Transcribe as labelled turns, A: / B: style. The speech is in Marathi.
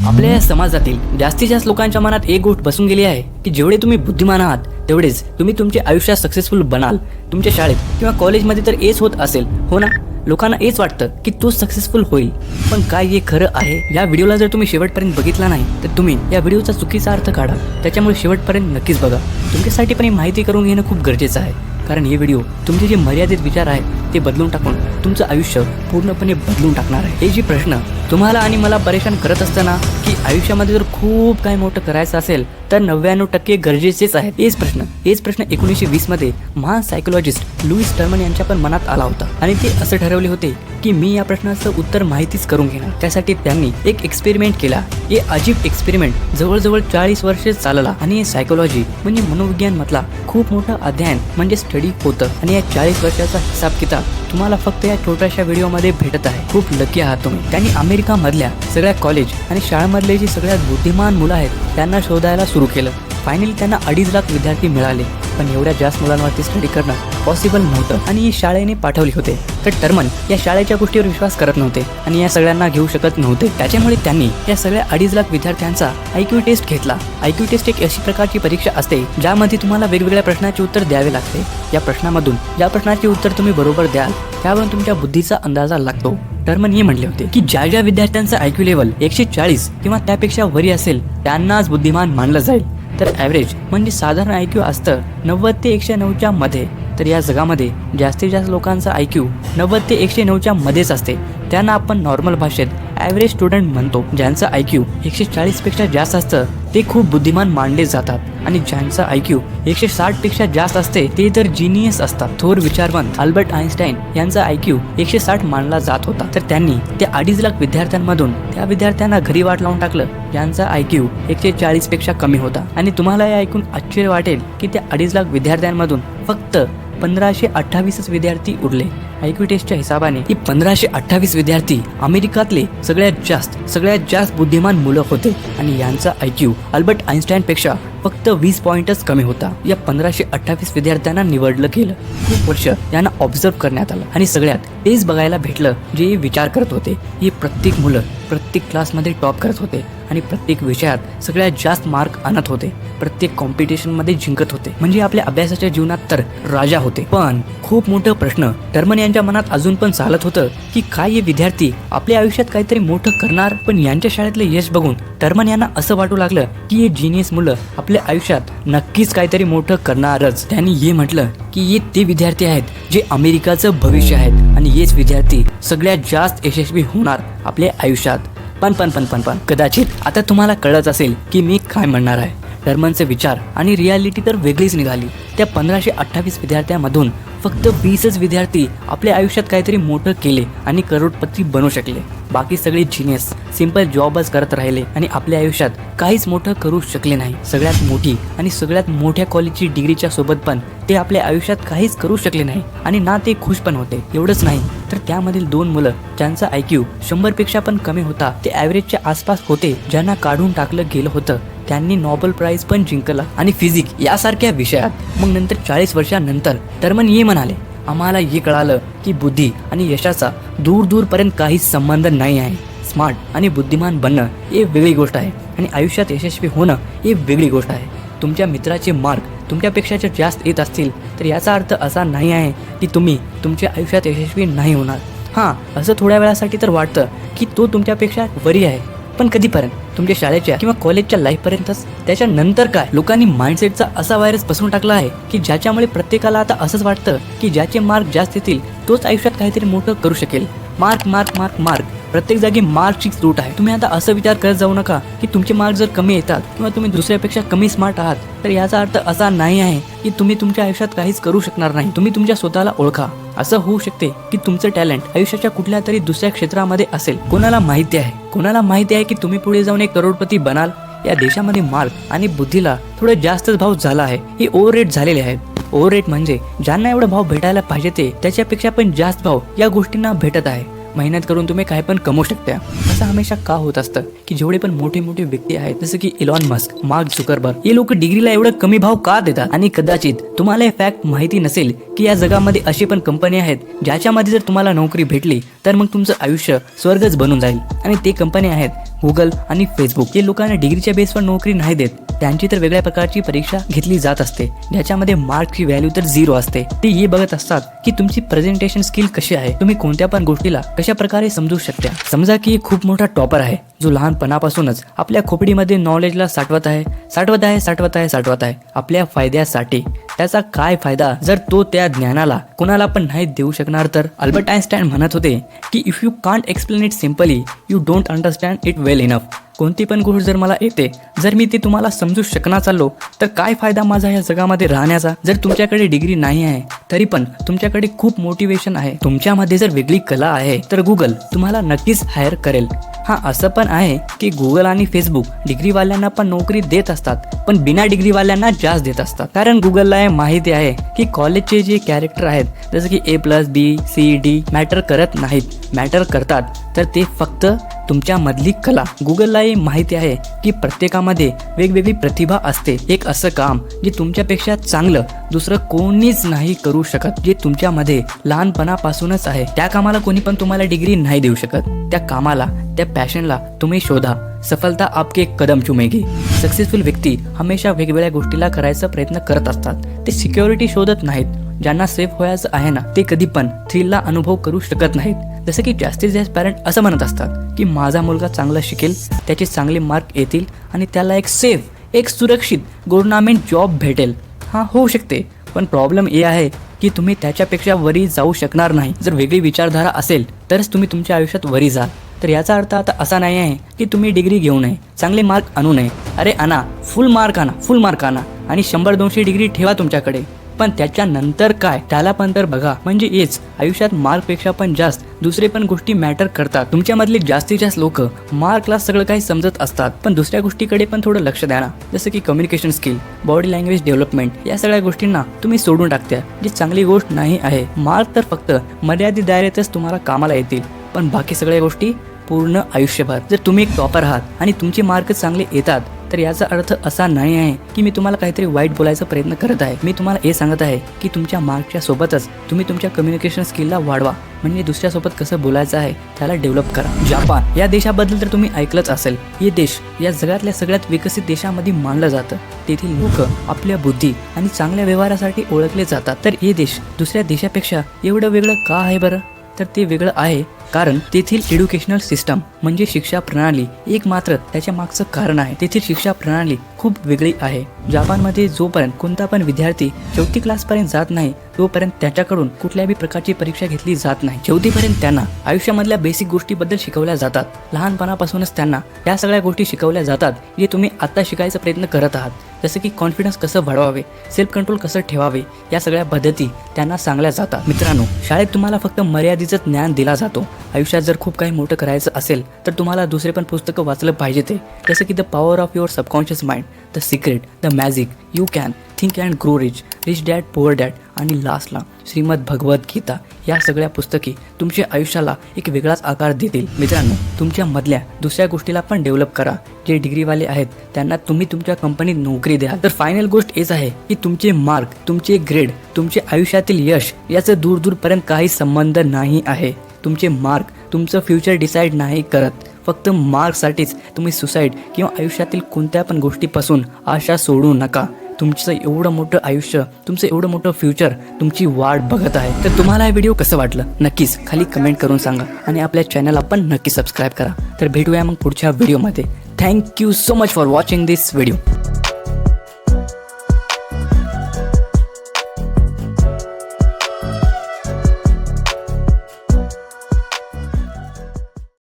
A: आपल्या या समाजातील जास्तीत जास्त लोकांच्या मनात एक गोष्ट बसून गेली आहे की जेवढे तुम्ही बुद्धिमान आहात तेवढेच तुम्ही तुमच्या आयुष्यात सक्सेसफुल बनाल। तुमच्या शाळेत किंवा कॉलेजमध्ये तर एच होत असेल, हो ना? लोकांना हेच वाटतं की तो सक्सेसफुल होईल, पण काय हे खरं आहे? या व्हिडिओला जर तुम्ही शेवटपर्यंत बघितला नाही तर तुम्ही या व्हिडिओचा चुकीचा अर्थ काढा। त्याच्यामुळे शेवटपर्यंत नक्कीच बघा। तुमच्यासाठी पण ही माहिती करून घेणं खूप गरजेचं आहे, कारण हे व्हिडिओ तुमचे जे मर्यादित विचार आहेत ते बदलून टाकून तुमचं आयुष्य पूर्णपणे बदलून टाकणार आहे। हे जे प्रश्न तुम्हाला आणि मला परेशान करत असताना की आयुष्यामध्ये जर खूप काही मोठं करायचं असेल तर 99% गरजेचेच आहेत, हेच प्रश्न 1920 मध्ये महान सायकोलॉजिस्ट लुईस टर्मन यांच्या पण मनात आला होता आणि ते असं ठरवले होते की मी या प्रश्नाचं उत्तर माहितीच करून घेणार। त्यासाठी त्यांनी एक एक्सपेरिमेंट केला। हे अजीब एक्सपेरिमेंट जवळजवळ 40 वर्षे चालला आणि हे सायकोलॉजी म्हणजे मनोविज्ञान मधला खूप मोठा अध्ययन म्हणजे स्टडी होतं आणि या 40 वर्षाचा हिसाब किताब तुम्हाला फक्त या छोट्याशा व्हिडिओमध्ये भेटत आहे। खूप लकी आहात तुम्ही। त्यांनी अमेरिका मधल्या सगळ्या कॉलेज आणि शाळांमधले जी सगळ्यात बुद्धिमान मुलं आहेत त्यांना शोधायला सुरू केलं। फायनली त्यांना 2.5 लाख विद्यार्थी मिळाले, पण एवढ्या जास्त मुलांवरती स्टडी करणं पॉसिबल नव्हतं आणि शाळेने पाठवले होते। तर टर्मन या शाळेच्या गोष्टीवर विश्वास करत नव्हते आणि या सगळ्यांना घेऊ शकत नव्हते। त्याच्यामुळे त्यांनी या सगळ्या 2.5 लाख विद्यार्थ्यांचा IQ टेस्ट घेतला। IQ टेस्ट एक अशी प्रकारची परीक्षा असते ज्यामध्ये तुम्हाला वेगवेगळ्या प्रश्नाचे उत्तर द्यावे लागते। या प्रश्नामधून ज्या प्रश्नाचे उत्तर तुम्ही बरोबर द्याल त्यावरून तुमच्या बुद्धीचा अंदाजा लागतो। टर्मन हे म्हणले होते की ज्या विद्यार्थ्यांचा IQ लेवल 140 किंवा त्यापेक्षा वरी असेल त्यांनाच बुद्धिमान मानलं जाईल। तर ॲव्हरेज म्हणजे साधारण IQ असतं 90 ते 109च्या मध्ये। तर या जगामध्ये जास्तीत जास्त लोकांचा IQ 90 ते 109च्या मध्येच असते। त्यांना आपण नॉर्मल भाषेत ॲव्हरेज स्टुडंट म्हणतो। ज्यांचा IQ 140 पेक्षा जास्त असतं ते खूप बुद्धिमान मानले जातात आणि ज्यांचा IQ 160 पेक्षा जास्त असते ते तर जिनियस असतात। थोर विचारवंत अल्बर्ट आइन्स्टाईन यांचा IQ 160 मानला जात होता। तर त्यांनी त्या 2.5 लाख विद्यार्थ्यांमधून त्या विद्यार्थ्यांना घरी वाट लावून टाकलं ज्यांचा IQ 140 पेक्षा कमी होता। आणि तुम्हाला हे ऐकून आश्चर्य वाटेल की त्या 2.5 लाख विद्यार्थ्यांमधून फक्त 1528 विद्यार्थी उरले। IQ टेस्टच्या हिसाबाने ही 1528 विद्यार्थी अमेरिकातले सगळ्यात जास्त बुद्धिमान मुलं होते आणि यांचा IQ अल्बर्ट आइन्स्टाईन पेक्षा फक्त 20 पॉइंटच कमी होता। या 1528 विद्यार्थ्यांना निवडलं गेलं। खूप वर्ष यांना ऑब्झर्व करण्यात आलं आणि सगळ्यात तेच बघायला भेटलं जे विचार करत होते। हे प्रत्येक मुलं प्रत्येक क्लासमध्ये टॉप करत होते आणि प्रत्येक विषयात सगळ्यात जास्त मार्क आणत होते, प्रत्येक कॉम्पिटिशन मध्ये जिंकत होते, म्हणजे आपल्या अभ्यासाच्या जीवनात तर राजा होते। पण खूप मोठं प्रश्न टर्मन यांच्या मनात अजून पण चालत होतं की काय हे विद्यार्थी आपल्या आयुष्यात काहीतरी मोठं करणार? पण यांच्या शाळेतलं यश बघून टर्मन यांना असं वाटू लागलं की हे जिनियस मुलं आपल्या आयुष्यात नक्कीच काहीतरी मोठं करणारच। त्यांनी हे म्हटलं की हे ते विद्यार्थी आहेत जे अमेरिकाचं भविष्य आहेत आणि हेच विद्यार्थी सगळ्यात जास्त यशस्वी होणार आपल्या आयुष्यात। पण कदाचित आता तुम्हाला कळत असेल की मी काय म्हणणार आहे। टर्मनचे विचार आणि रियालिटी तर वेगळीच निघाली। त्या 1528 विद्यार्थ्यांमधून फक्त 20च विद्यार्थी आपल्या आयुष्यात काहीतरी मोठं केले आणि करोडपती बनू शकले। बाकी सगळे जिनियस सिंपल जॉबच करत राहिले आणि आपल्या आयुष्यात काहीच मोठं करू शकले नाही। सगळ्यात मोठी आणि सगळ्यात मोठ्या कॉलेजची डिग्रीच्या सोबत पण ते आपल्या आयुष्यात काहीच करू शकले नाही आणि ना ते खुश पण होते। एवढंच नाही तर त्यामधील 2 मुलं ज्यांचा IQ 100 पेक्षा पण कमी होता, ते ॲव्हरेजच्या आसपास होते, ज्यांना काढून टाकलं गेलं होतं, त्यांनी नोबेल प्राइज पण जिंकला आणि फिजिक्स यासारख्या विषयात। मग नंतर 40 वर्षांनंतर टर्मन हे म्हणाले, आम्हाला हे कळालं की बुद्धी आणि यशाचा दूरपर्यंत काहीच संबंध नाही आहे। स्मार्ट आणि बुद्धिमान बनणं हे वेगळी गोष्ट आहे आणि आयुष्यात यशस्वी होणं हे वेगळी गोष्ट आहे। तुमच्या मित्राचे मार्क तुमच्यापेक्षा जर जास्त येत असतील तर याचा अर्थ असा नाही आहे की तुम्ही तुमच्या आयुष्यात यशस्वी नाही होणार। हां, असं थोड्या वेळासाठी तर वाटतं की तो तुमच्यापेक्षा वरी आहे, पण कधीपर्यंत? तुमच्या शाळेच्या किंवा कॉलेजच्या लाईफपर्यंतच। त्याच्यानंतर काय? लोकांनी माइंडसेटचा असा व्हायरस पसरून टाकला आहे की ज्याच्यामुळे प्रत्येकाला आता असंच वाटतं की ज्याचे मार्क जास्त येतील तोच आयुष्यात काहीतरी मोठं करू शकेल। मार्क प्रत्येक जागी मार्कची सूट आहे। तुम्ही आता असं विचार करत जाऊ नका की तुमचे मार्क जर कमी येतात किंवा तुम्ही दुसऱ्यापेक्षा कमी स्मार्ट आहात तर याचा अर्थ असा नाही आहे की तुम्ही तुमच्या आयुष्यात काहीच करू शकणार नाही। तुम्ही तुमच्या स्वतःला ओळखा। असं होऊ शकते की तुमचं टॅलेंट आयुष्याच्या कुठल्या तरी दुसऱ्या क्षेत्रामध्ये असेल। कोणाला माहिती आहे की तुम्ही पुढे जाऊन एक करोडपती बनाल। या देशामध्ये मार्क आणि बुद्धीला थोडं जास्तच भाव झाला आहे। हे ओव्हररेट झालेले आहेत। ओव्हररेट म्हणजे ज्यांना एवढा भाव भेटायला पाहिजे ते त्याच्यापेक्षा पण जास्त भाव या गोष्टींना भेटत आहे। मेहनत करून तुम्ही काय पण कमवू शकता. असं हमेशा का होत असतं की जेवढे पण मोठे मोठे व्यक्ती आहेत जसं की इलॉन मस्क, मार्क झुकरबर्ग, हे लोक डिग्रीला एवढं कमी भाव का देतात? आणि कदाचित तुम्हाला हे फॅक्ट माहिती नसेल की या जगामध्ये अशी पण कंपनी आहेत ज्याच्यामध्ये जर तुम्हाला नोकरी भेटली तर मग तुमचं आयुष्य स्वर्गच बनून जाईल. आणि ते कंपनी आहेत गुगल आणि फेसबुक. हे लोकांना डिग्रीच्या बेसवर नोकरी नाही देत, त्यांची तर वेगळ्या प्रकारची परीक्षा घेतली जात असते ज्याच्यामध्ये मार्कची व्हॅल्यू तर 0 असते. ते हे बघत असतात की तुमची प्रेझेंटेशन स्किल कशी आहे, तुम्ही कोणत्या पण गोष्टीला कशा प्रकारे समजू शकता. समजा की खूप मोठा टॉपर आहे जो लहानपणापासूनच आपल्या खोपडीमध्ये नॉलेजला साठवत आहे आपल्या फायद्यासाठी. त्याचा काय फायदा जर तो त्या ज्ञानाला कोणाला पण नाही देऊ शकणार तर? अल्बर्ट आइन्स्टाईन म्हणत होते की if you can't explain it simply you don't understand it well enough. कोणती पण गोष्ट जर मला येते, जर मी ती तुम्हाला समजू शकणार चाललो तर काय फायदा माझा या जगामध्ये राहण्याचा? जर तुमच्याकडे डिग्री नाही आहे तरी पण तुमच्याकडे खूप मोटिवेशन आहे, तुमच्यामध्ये जर वेगळी कला आहे तर गुगल तुम्हाला नक्कीच हायर करेल. हा असं पण आहे की गुगल आणि फेसबुक डिग्रीवाल्यांना पण नोकरी देत असतात, पण बिना डिग्रीवाल्यांना जास्त देत असतात. कारण गुगलला हे माहिती आहे की कॉलेजचे जे कॅरेक्टर आहेत जसं की A+B C D मॅटर करत नाहीत, मॅटर करतात तर ते फक्त तुमच्या मधली कला. गुगलला हे माहिती आहे की प्रत्येकामध्ये वेगवेगळी प्रतिभा असते. एक असं काम जे तुमच्यापेक्षा चांगलं दुसरं कोणीच नाही करू शकत, जे तुमच्यामध्ये लहानपणापासूनच आहे. त्या कामाला कोणी पण तुम्हाला डिग्री नाही देऊ शकत. त्या कामाला, त्या पॅशनला तुम्ही शोधा, सफलता आपके कदम चुमेगी. सक्सेसफुल व्यक्ती हमेशा वेगवेगळ्या गोष्टीला करायचा प्रयत्न करत असतात. ते सिक्युरिटी शोधत नाहीत. ज्यांना सेफ व्हायचं आहे ना ते कधी पण थ्रिलला अनुभव करू शकत नाहीत. जसं की जास्तीत जास्त पॅरेंट असं म्हणत असतात की माझा मुलगा चांगला शिकेल, त्याचे चांगले मार्क येतील आणि त्याला एक सेफ, एक सुरक्षित गव्हर्नमेंट जॉब भेटेल. हा होऊ शकते, पण प्रॉब्लेम हे आहे की तुम्ही त्याच्यापेक्षा वरी जाऊ शकणार नाही. जर वेगळी विचारधारा असेल तरच तुम्ही तुमच्या आयुष्यात वरी जाल. तर याचा अर्थ आता असा नाही आहे की तुम्ही डिग्री घेऊ नये, चांगले मार्क आणू नये. अरे आणा, फुल मार्क आणा आणि 100-200 डिग्री ठेवा तुमच्याकडे, पण त्याच्यानंतर काय त्याला पण तर बघा. म्हणजे हेच आयुष्यात मार्कपेक्षा पण जास्त दुसरे पण गोष्टी मॅटर करतात. तुमच्यामधले जास्तीत जास्त लोक मार्कला सगळं काही समजत असतात, पण दुसऱ्या गोष्टीकडे पण थोडं लक्ष द्या ना. जसं की communication skill, body language development, या सगळ्या गोष्टींना तुम्ही सोडून टाकत्या, जी चांगली गोष्ट नाही आहे. मार्क तर फक्त मर्यादित दायऱ्यातच तुम्हाला कामाला येतील, पण बाकी सगळ्या गोष्टी पूर्ण आयुष्यभर. जर तुम्ही एक टॉपर आहात आणि तुमचे मार्क चांगले येतात तर याचा अर्थ असा नाही आहे की मी तुम्हाला काहीतरी वाईट बोलायचा प्रयत्न करत आहे. मी तुम्हाला हे सांगत आहे की तुमच्या मार्कच्या सोबतच तुम्ही तुमच्या कम्युनिकेशन स्किलला वाढवा, म्हणजे दुसऱ्यासोबत कसं बोलायचं आहे त्याला डेव्हलप करा. जपान या देशाबद्दल तर तुम्ही ऐकलंच असेल. हे देश या जगातल्या सगळ्यात विकसित देशामध्ये मानलं जातं. तेथील लोक आपल्या बुद्धी आणि चांगल्या व्यवहारासाठी ओळखले जातात. तर हे देश दुसऱ्या देशापेक्षा एवढं वेगळं का आहे बरं? तर ते वेगळं आहे कारण तेथील एज्युकेशनल सिस्टम म्हणजे शिक्षा प्रणाली एक मात्र त्याच्या मागचं कारण आहे. तेथील शिक्षा प्रणाली खूप वेगळी आहे. जपानमध्ये जोपर्यंत कोणता पण विद्यार्थी 4थी क्लासपर्यंत जात नाही तोपर्यंत त्याच्याकडून कुठल्याही प्रकारची परीक्षा घेतली जात नाही. 4थीपर्यंत त्यांना आयुष्यामधल्या बेसिक गोष्टीबद्दल शिकवल्या जातात. लहानपणापासूनच त्यांना या सगळ्या गोष्टी शिकवल्या जातात जे तुम्ही आता शिकायचा प्रयत्न करत आहात. जसं की कॉन्फिडन्स कसं वाढवावे, सेल्फ कंट्रोल कसं ठेवावे, या सगळ्या पद्धती त्यांना सांगल्या जातात. मित्रांनो, शाळेत तुम्हाला फक्त मर्यादितच ज्ञान दिला जातो. आयुष्यात जर खूप काही मोठं करायचं असेल तर तुम्हाला दुसरे पण पुस्तकं वाचलं पाहिजे. ते जसं की the power of your subconscious mind, the secret, the magic, you can think and grow rich, rich dad poor dad आणि लास्टला श्रीमद भगवद्गीता. या सगळ्या पुस्तके तुमच्या आयुष्याला एक वेगळाच आकार देतील. मित्रांनो, तुमच्या मधल्या दुसऱ्या गोष्टीला पण डेव्हलप करा. जे डिग्रीवाले आहेत त्यांना तुम्ही तुमच्या कंपनीत नोकरी द्या. तर फायनल गोष्ट हेच आहे की तुमचे मार्क, तुमचे ग्रेड, तुमचे आयुष्यातील यश याचं दूरपर्यंत काही संबंध नाही आहे. तुमचे मार्क तुमचं फ्युचर डिसाईड नाही करत. फक्त मार्कसाठीच तुम्ही सुसाईड किंवा आयुष्यातील कोणत्या पण गोष्टीपासून आशा सोडू नका. तुमचं एवढं मोठं आयुष्य, तुमचं एवढं मोठं फ्युचर तुमची वाट बघत आहे. तर तुम्हाला हा व्हिडिओ कसं वाटलं नक्कीच खाली कमेंट करून सांगा आणि आपल्या चॅनलला पण नक्की सबस्क्राईब करा. तर भेटूया मग पुढच्या व्हिडिओमध्ये. Thank you so much for watching this video.